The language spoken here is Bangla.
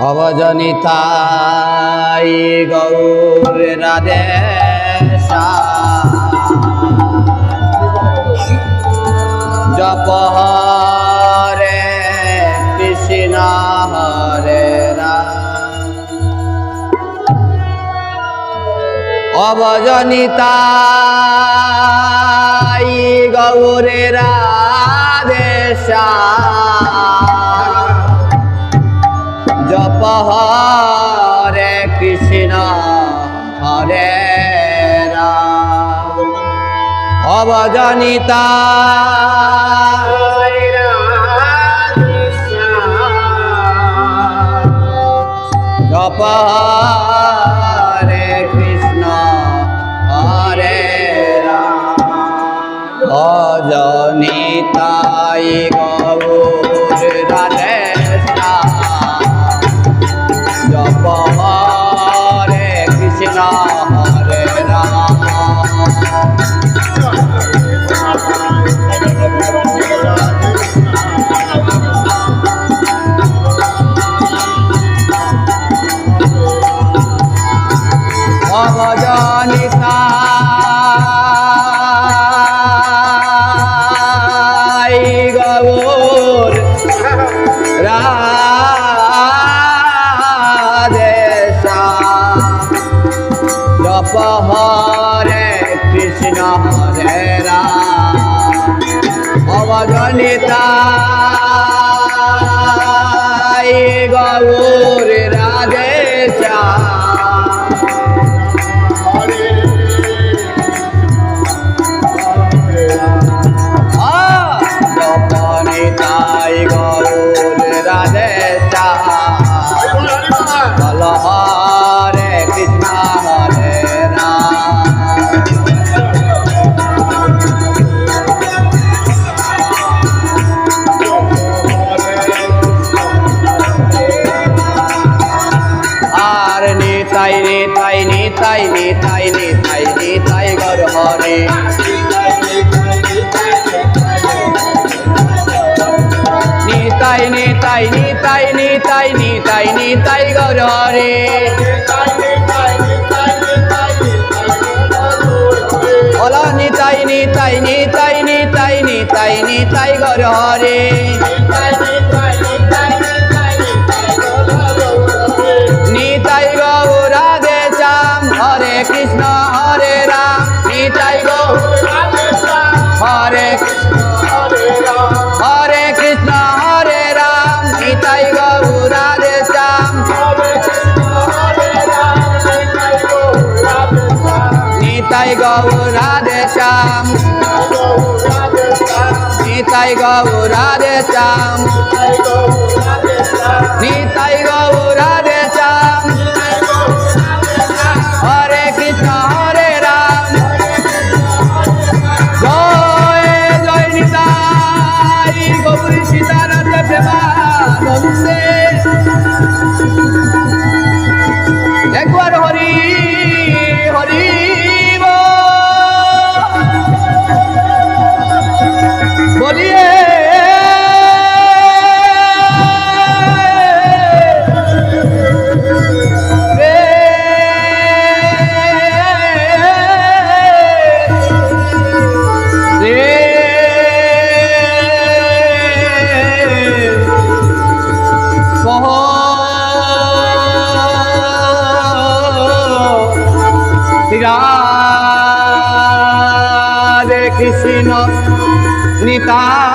অবজনিতাই গৌর রাধে জপ হরে কৃষ্ণ হরে রাম। অবজনিতাই গৌর রাধে জপ হরে কৃষ্ণ হরে রাম। অবজনিতা জপ হরে কৃষ্ণ হরে রাম। অবজনিতাই গৌর রাধে জপ হরে কৃষ্ণ হরে রাম। অবজনিতাই গৌর রাধে জপ হরে কৃষ্ণ হরে রাম। অবজনিতাই গৌর রাধে জপনিতাই গৌর রাধে বল হরে কৃষ্ণ হরে রাম। আর নিতাই নিতাই নিতাই নিতাই নিতাই নিতাই গৌর হরে নিতাই নিতাই নিতাই নিতাই নিতাই নিতাই গৌর হরে ওলা নিতাই নিতাই নিতাই নিতাই নিতাই নিতাই গৌর হরে নিতাই গৌর রাধে শ্যাম হরে কৃষ্ণ হরে রাম। নিতাই গৌর হরে হরে কৃষ্ণ হরে রাম। নিতাই গৌর রাধে শ্যাম নিতাই গৌর রাধে শ্যাম নিতাই গৌর রাধে শ্যাম নিতাই গৌর রাধে শ্যাম হরে কৃষ্ণ হরে রাম। জয় জয় নিতাই গৌর সীতানাথ প্রেমানন্দে। একবার হরি হরি বলিয়ে রাধে কৃষ্ণ নিতাই